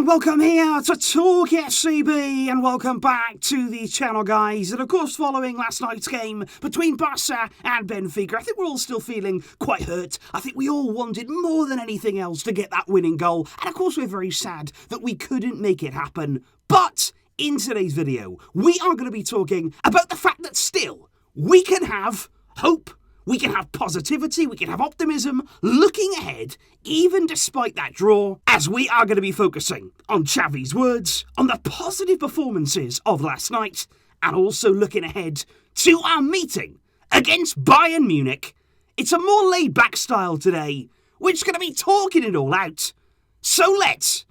welcome here to TalkFCB and welcome back to the channel, guys. And of course, following last night's game between Barça and Benfica, I think we're all still feeling quite hurt. I think we all wanted more than anything else to get that winning goal. And of course, we're very sad that we couldn't make it happen. But in today's video, we are going to be talking about the fact that still we can have hope. We can have positivity, we can have optimism, looking ahead, even despite that draw, as we are going to be focusing on Xavi's words, on the positive performances of last night, and also looking ahead to our meeting against Bayern Munich. It's a more laid-back style today. We're just going to be talking it all out. So let's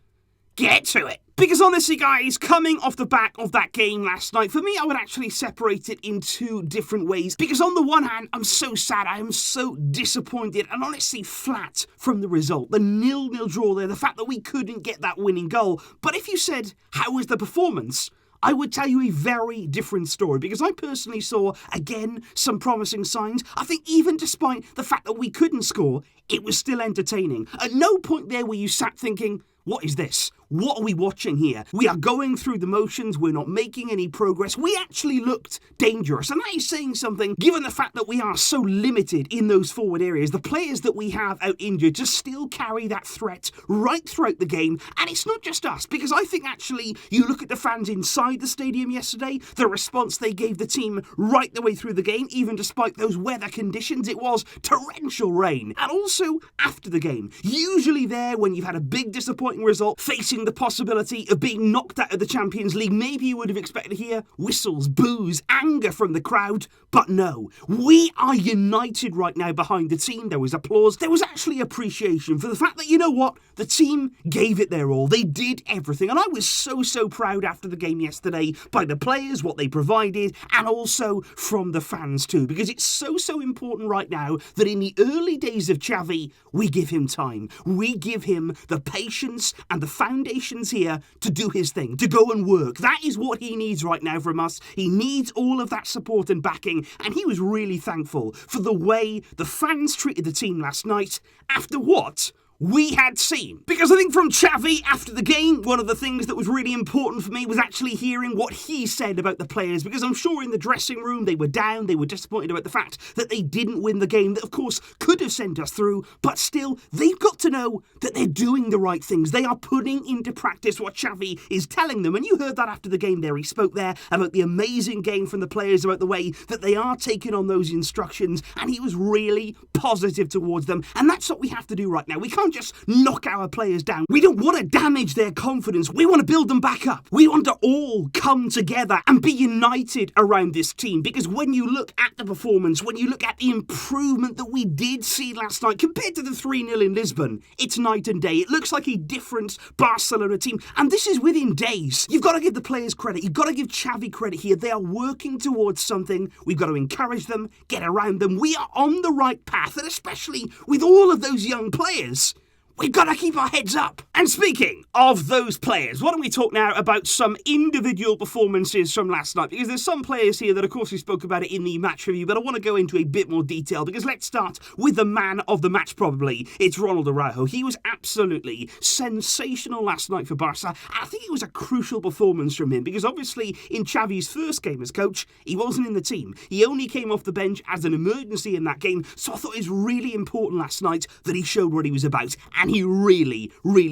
get to it. Because honestly, guys, coming off the back of that game last night, for me, I would actually separate it in two different ways. Because on the one hand, I'm so sad, I am so disappointed and honestly flat from the result. The 0-0 draw there, the fact that we couldn't get that winning goal. But if you said, how was the performance? I would tell you a very different story, because I personally saw, again, some promising signs. I think even despite the fact that we couldn't score, it was still entertaining. At no point there were you sat thinking, what is this? What are we watching here? We are going through the motions, we're not making any progress. We actually looked dangerous, and that is saying something given the fact that we are so limited in those forward areas. The players that we have out injured just still carry that threat right throughout the game, and it's not just us, because I think actually you look at the fans inside the stadium yesterday, the response they gave the team right the way through the game, even despite those weather conditions. It was torrential rain. And also after the game, usually there when you've had a big disappointing result, facing the possibility of being knocked out of the Champions League, maybe you would have expected to hear whistles, boos, anger from the crowd. But no, we are united right now behind the team. There was applause. There was actually appreciation for the fact that, you know what, the team gave it their all. They did everything. And I was so proud after the game yesterday by the players, what they provided, and also from the fans too. Because it's so important right now that in the early days of Xavi, we give him time. We give him the patience and the foundations here to do his thing, to go and work. That is what he needs right now from us. He needs all of that support and backing, and he was really thankful for the way the fans treated the team last night after what we had seen. Because I think from Xavi after the game, one of the things that was really important for me was actually hearing what he said about the players, because I'm sure in the dressing room they were down, they were disappointed about the fact that they didn't win the game that of course could have sent us through, but still they've got to know that they're doing the right things. They are putting into practice what Xavi is telling them, and you heard that after the game there. He spoke there about the amazing game from the players, about the way that they are taking on those instructions, and he was really positive towards them, and that's what we have to do right now. We can't just knock our players down. We don't want to damage their confidence. We want to build them back up. We want to all come together and be united around this team, because when you look at the performance, when you look at the improvement that we did see last night compared to the 3-0 in Lisbon, it's night and day. It looks like a different Barcelona team, and this is within days. You've got to give the players credit. You've got to give Xavi credit here. They are working towards something. We've got to encourage them, get around them. We are on the right path, and especially with all of those young players, we've got to keep our heads up. And speaking of those players, why don't we talk now about some individual performances from last night? Because there's some players here that, of course, we spoke about it in the match review, but I want to go into a bit more detail, because let's start with the man of the match, probably. It's Ronald Araújo. He was absolutely sensational last night for Barça. I think it was a crucial performance from him, because obviously in Xavi's first game as coach, he wasn't in the team. He only came off the bench as an emergency in that game, so I thought it was really important last night that he showed what he was about. And he really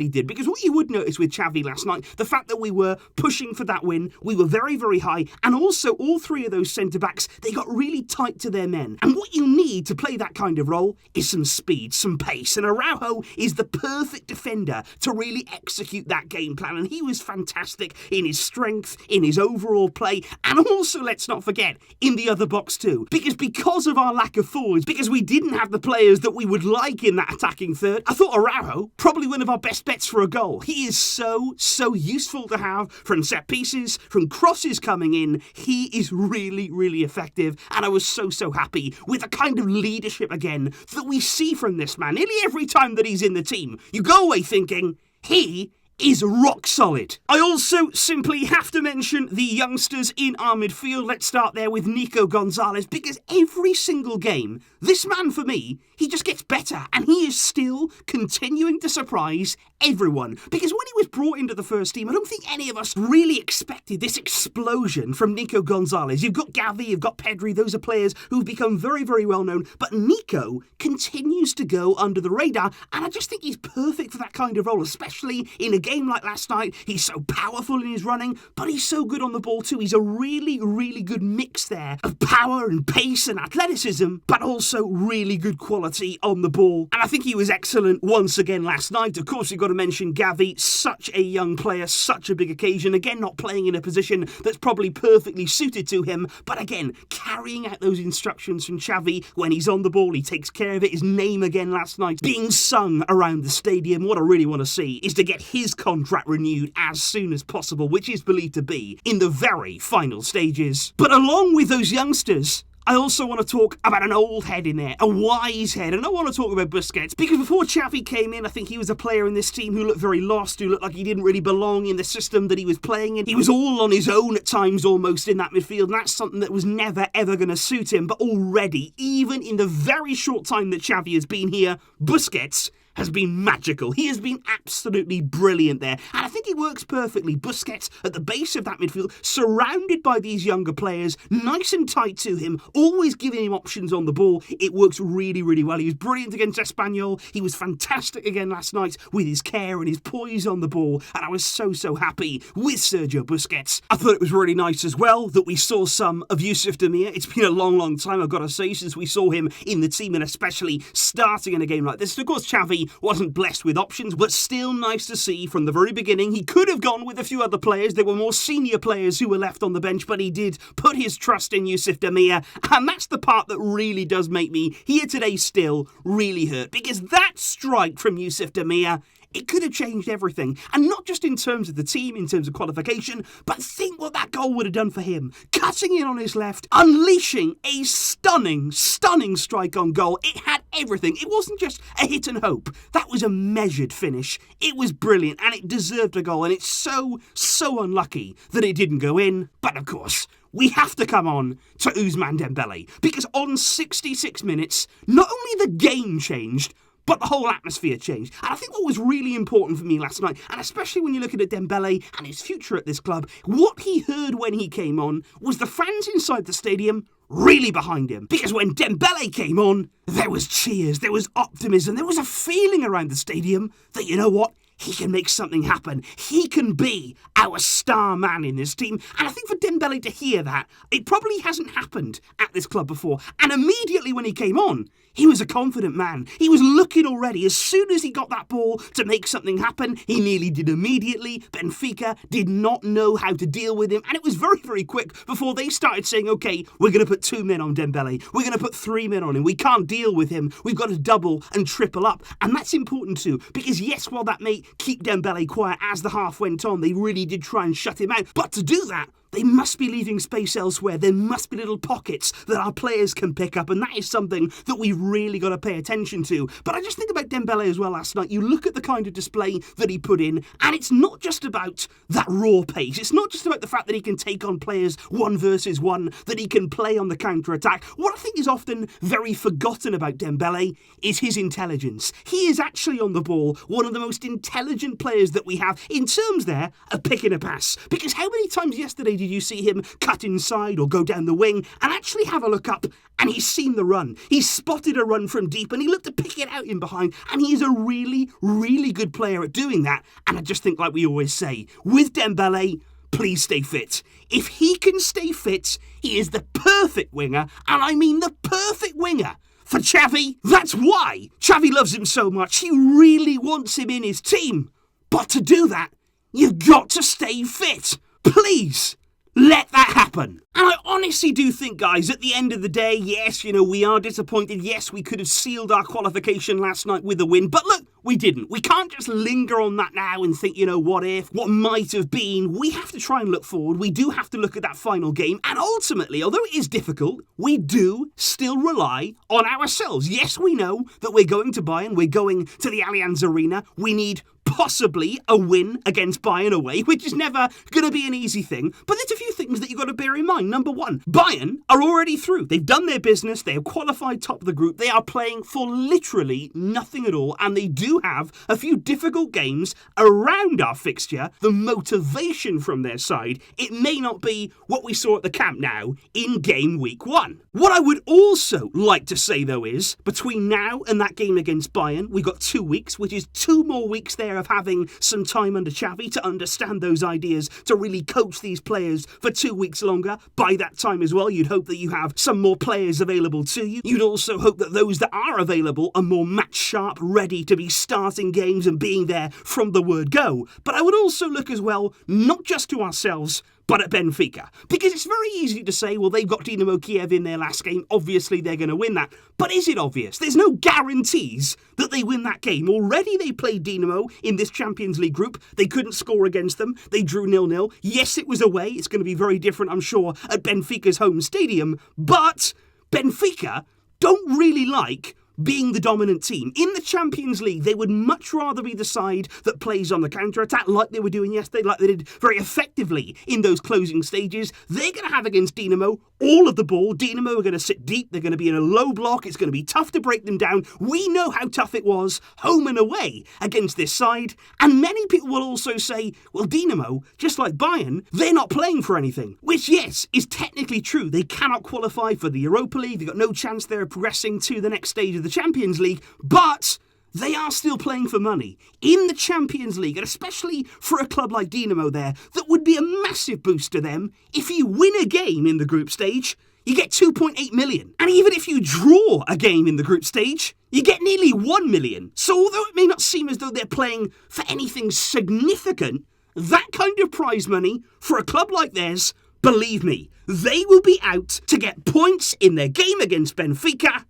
did. Because what you would notice with Xavi last night, the fact that we were pushing for that win, we were very high, and also all three of those centre-backs, they got really tight to their men. And what you need to play that kind of role is some speed, some pace, and Araújo is the perfect defender to really execute that game plan, and he was fantastic in his strength, in his overall play, and also, let's not forget, in the other box too. Because of our lack of forwards, because we didn't have the players that we would like in that attacking third, I thought Araújo, probably one of our best bets for a goal. He is so useful to have from set pieces, from crosses coming in. He is really effective, and I was so happy with the kind of leadership again that we see from this man. Nearly every time that he's in the team, you go away thinking, he is rock solid. I also simply have to mention the youngsters in our midfield. Let's start there with Nico Gonzalez, because every single game, this man for me, he just gets better, and he is still continuing to surprise everyone. Because when he was brought into the first team, I don't think any of us really expected this explosion from Nico Gonzalez. You've got Xavi, you've got Pedri, those are players who've become very, very well known, but Nico continues to go under the radar, and I just think he's perfect for that kind of role, especially in a game like last night. He's so powerful in his running, but he's so good on the ball too. He's a really, really good mix there of power and pace and athleticism, but also really good quality on the ball. And I think he was excellent once again last night. Of course, you've got to mention Xavi, such a young player, such a big occasion. Again, not playing in a position that's probably perfectly suited to him, but again, carrying out those instructions from Xavi when he's on the ball. He takes care of it. His name again last night being sung around the stadium. What I really want to see is to get his contract renewed as soon as possible, which is believed to be in the very final stages. But along with those youngsters, I also want to talk about an old head in there, a wise head, and I want to talk about Busquets, because before Xavi came in, I think he was a player in this team who looked very lost, who looked like he didn't really belong in the system that he was playing in. He was all on his own at times almost in that midfield, and that's something that was never ever going to suit him. But already, even in the very short time that Xavi has been here, Busquets has been magical. He has been absolutely brilliant there. And I think he works perfectly. Busquets at the base of that midfield, surrounded by these younger players, nice and tight to him, always giving him options on the ball. It works really, really well. He was brilliant against Espanyol. He was fantastic again last night with his care and his poise on the ball. And I was so, so happy with Sergio Busquets. I thought it was really nice as well that we saw some of Yusuf Demir. It's been a long, long time, I've got to say, since we saw him in the team, and especially starting in a game like this. Of course, Xavi wasn't blessed with options, but still nice to see from the very beginning. He could have gone with a few other players. There were more senior players who were left on the bench, but he did put his trust in Yusuf Demir, and that's the part that really does make me here today still really hurt, because that strike from Yusuf Demir, it could have changed everything. And not just in terms of the team, in terms of qualification, but think what that goal would have done for him. Cutting in on his left, unleashing a stunning, stunning strike on goal. It had everything. It wasn't just a hit and hope. That was a measured finish. It was brilliant, and it deserved a goal. And it's so, so unlucky that it didn't go in. But of course, we have to come on to Ousmane Dembele, because on 66 minutes, not only the game changed, but the whole atmosphere changed. And I think what was really important for me last night, and especially when you're looking at Dembele and his future at this club, what he heard when he came on was the fans inside the stadium really behind him. Because when Dembele came on, there was cheers, there was optimism, there was a feeling around the stadium that, you know what, he can make something happen. He can be our star man in this team. And I think for Dembele to hear that, it probably hasn't happened at this club before. And immediately when he came on, he was a confident man. He was looking already. As soon as he got that ball to make something happen, he nearly did immediately. Benfica did not know how to deal with him. And it was very, very quick before they started saying, okay, we're going to put 2 men on Dembele. We're going to put 3 men on him. We can't deal with him. We've got to double and triple up. And that's important too. Because yes, while that may keep Dembele quiet as the half went on, they really did try and shut him out. But to do that, they must be leaving space elsewhere. There must be little pockets that our players can pick up, and that is something that we've really got to pay attention to. But I just think about Dembele as well last night. You look at the kind of display that he put in, and it's not just about that raw pace. It's not just about the fact that he can take on players 1 versus 1, that he can play on the counter-attack. What I think is often very forgotten about Dembele is his intelligence. He is actually on the ball one of the most intelligent players that we have in terms there of picking a pass. Because how many times yesterday did you see him cut inside or go down the wing and actually have a look up, and he's seen the run? He's spotted a run from deep and he looked to pick it out in behind, and he's a really, really good player at doing that. And I just think, like we always say, with Dembele, please stay fit. If he can stay fit, he is the perfect winger, and I mean the perfect winger for Xavi. That's why Xavi loves him so much. He really wants him in his team. But to do that, you've got to stay fit. Please, let that happen. And I honestly do think, guys, at the end of the day, yes, we are disappointed. Yes, we could have sealed our qualification last night with a win. But look, we didn't. We can't just linger on that now and think, what if, what might have been. We have to try and look forward. We do have to look at that final game. And ultimately, although it is difficult, we do still rely on ourselves. Yes, we know that we're going to Bayern. We're going to the Allianz Arena. We need possibly a win against Bayern away, which is never going to be an easy thing. But there's a few things that you've got to bear in mind. Number one, Bayern are already through. They've done their business. They have qualified top of the group. They are playing for literally nothing at all, and they do have a few difficult games around our fixture. The motivation from their side, it may not be what we saw at the Camp Nou in game week 1. What I would also like to say, though, is between now and that game against Bayern, we've got 2 weeks, which is 2 more weeks there of having some time under Xavi to understand those ideas, to really coach these players for 2 weeks longer. By that time as well, you'd hope that you have some more players available to you. You'd also hope that those that are available are more match sharp, ready to be starting games and being there from the word go. But I would also look as well, not just to ourselves, but at Benfica. Because it's very easy to say, well, they've got Dinamo Kiev in their last game, obviously they're going to win that. But is it obvious? There's no guarantees that they win that game. Already they played Dinamo in this Champions League group. They couldn't score against them. They drew 0-0. Yes, it was away. It's going to be very different, I'm sure, at Benfica's home stadium. But Benfica don't really like being the dominant team. In the Champions League, they would much rather be the side that plays on the counter-attack like they were doing yesterday, like they did very effectively in those closing stages. They're going to have against Dinamo all of the ball. Dinamo are going to sit deep. They're going to be in a low block. It's going to be tough to break them down. We know how tough it was home and away against this side. And many people will also say, well, Dinamo, just like Bayern, they're not playing for anything. Which, yes, is technically true. They cannot qualify for the Europa League. They've got no chance there of progressing to the next stage of the Champions League, but they are still playing for money in the Champions League, and especially for a club like Dinamo there, that would be a massive boost to them. If you win a game in the group stage, you get 2.8 million. And even if you draw a game in the group stage, you get nearly 1 million. So although it may not seem as though they're playing for anything significant, that kind of prize money for a club like theirs, believe me, they will be out to get points in their game against Benfica,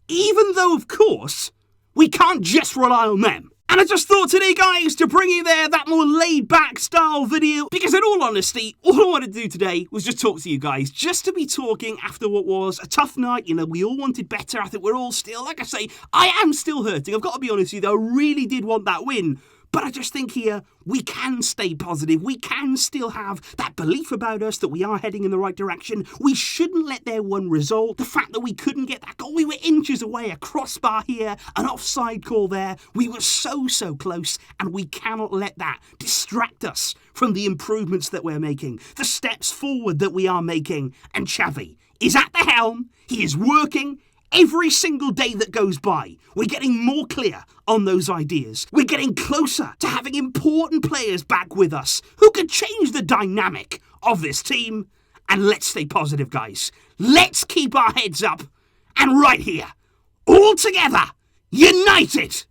even though, of course, we can't just rely on them. And I just thought today, guys, to bring you there that more laid-back style video, because in all honesty, all I wanted to do today was just talk to you guys, just to be talking after what was a tough night. You know, we all wanted better. I think we're all still, like I say, I am still hurting. I've got to be honest with you, I really did want that win. But I just think here, we can stay positive. We can still have that belief about us that we are heading in the right direction. We shouldn't let their one result. The fact that we couldn't get that goal, we were inches away, a crossbar here, an offside call there. We were so close, and we cannot let that distract us from the improvements that we're making, the steps forward that we are making. And Xavi is at the helm. He is working. Every single day that goes by, we're getting more clear on those ideas. We're getting closer to having important players back with us who can change the dynamic of this team. And let's stay positive, guys. Let's keep our heads up. And right here, all together, united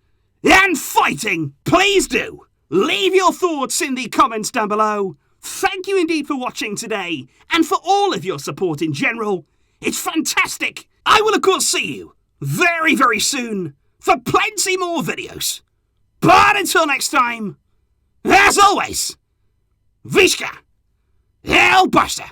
and fighting. Please do leave your thoughts in the comments down below. Thank you indeed for watching today and for all of your support in general. It's fantastic. I will, of course, see you very soon for plenty more videos. But until next time, as always, Visca El Barça.